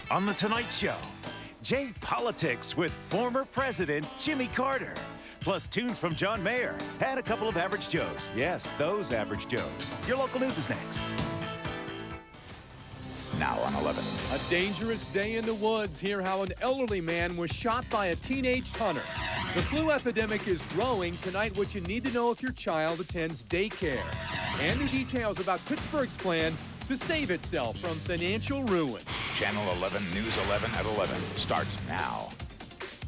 On The Tonight Show, Jay Politics with former President Jimmy Carter. Plus tunes from John Mayer and a couple of average Joes. Yes, those average Joes. Your local news is next. Now on 11. A dangerous day in the woods. Hear how an elderly man was shot by a teenage hunter. The flu epidemic is growing. Tonight, what you need to know if your child attends daycare. And new details about Pittsburgh's plan to save itself from financial ruin. Channel 11 News 11 at 11 starts now.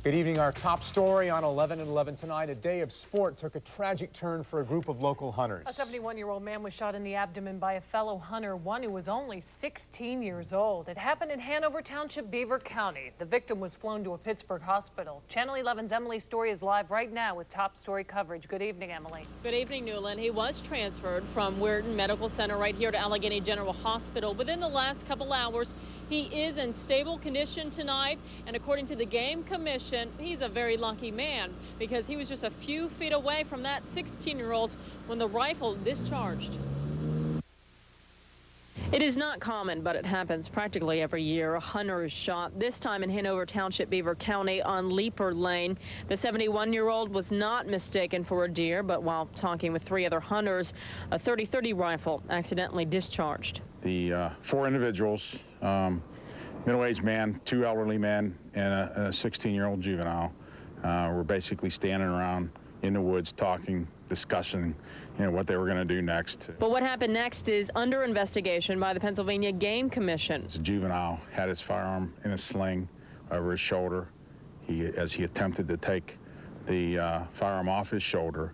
Good evening. Our top story on 11 and 11 tonight. A day of sport took a tragic turn for a group of local hunters. A 71-year-old man was shot in the abdomen by a fellow hunter, one who was only 16 years old. It happened in Hanover Township, Beaver County. The victim was flown to a Pittsburgh hospital. Channel 11's Emily Story is live right now with top story coverage. Good evening, Emily. Good evening, Newland. He was transferred from Weirton Medical Center right here to Allegheny General Hospital. Within the last couple hours, he is in stable condition tonight, and according to the Game Commission, he's a very lucky man because he was just a few feet away from that 16-year-old when the rifle discharged. It is not common, but it happens practically every year. A hunter is shot, this time in Hanover Township, Beaver County on Leaper Lane. The 71-year-old was not mistaken for a deer, but while talking with 3 other hunters, a .30-30 rifle accidentally discharged. The 4 individuals, middle-aged man, 2 elderly men, and a 16-year-old juvenile, were basically standing around in the woods talking, discussing, what they were going to do next. But what happened next is under investigation by the Pennsylvania Game Commission. The juvenile had his firearm in a sling over his shoulder. As he attempted to take the firearm off his shoulder,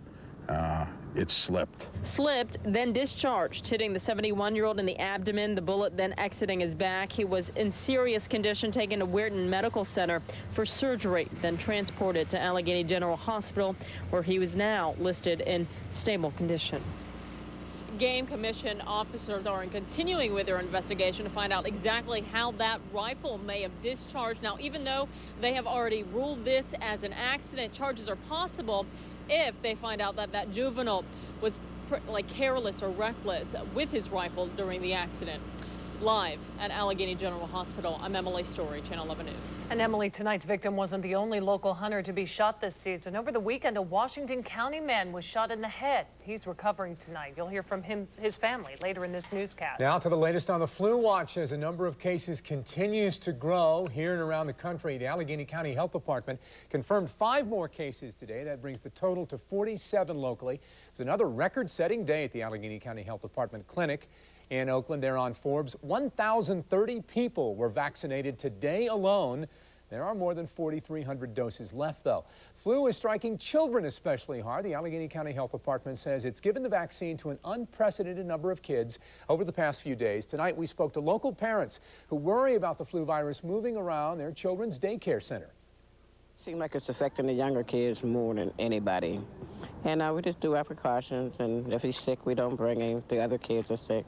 it slipped. Slipped, then discharged, hitting the 71-year-old in the abdomen. The bullet then exiting his back. He was in serious condition, taken to Weirton Medical Center for surgery, then transported to Allegheny General Hospital, where he was now listed in stable condition. Game Commission officers are continuing with their investigation to find out exactly how that rifle may have discharged. Now, even though they have already ruled this as an accident, charges are possible if they find out that that juvenile was careless or reckless with his rifle during the accident. Live at Allegheny General Hospital, I'm Emily Story, Channel 11 News. And Emily, tonight's victim wasn't the only local hunter to be shot this season. Over the weekend, a Washington County man was shot in the head. He's recovering tonight. You'll hear from his family later in this newscast. Now to the latest on the flu watch. As a number of cases continues to grow here and around the country, the Allegheny County Health Department confirmed 5 more cases today. That brings the total to 47 locally. It's another record-setting day at the Allegheny County Health Department clinic in Oakland. They're on Forbes. 1,030 people were vaccinated today alone. There are more than 4,300 doses left, though. Flu is striking children especially hard. The Allegheny County Health Department says it's given the vaccine to an unprecedented number of kids over the past few days. Tonight, we spoke to local parents who worry about the flu virus moving around their children's daycare center. Seems like it's affecting the younger kids more than anybody. And we just do our precautions, and if he's sick, we don't bring him. If the other kids are sick,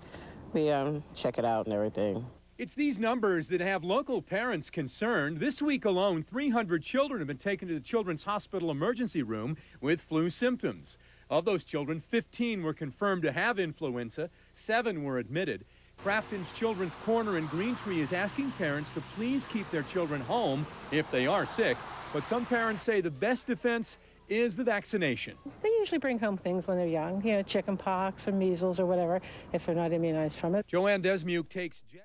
we check it out and everything. It's these numbers that have local parents concerned. This week alone, 300 children have been taken to the Children's Hospital emergency room with flu symptoms. Of those children, 15 were confirmed to have influenza, 7 were admitted. Crafton's Children's Corner in Greentree is asking parents to please keep their children home if they are sick. But some parents say the best defense is the vaccination. They usually bring home things when they're young, chicken pox or measles or whatever, if they're not immunized from it. Joanne Desmuke takes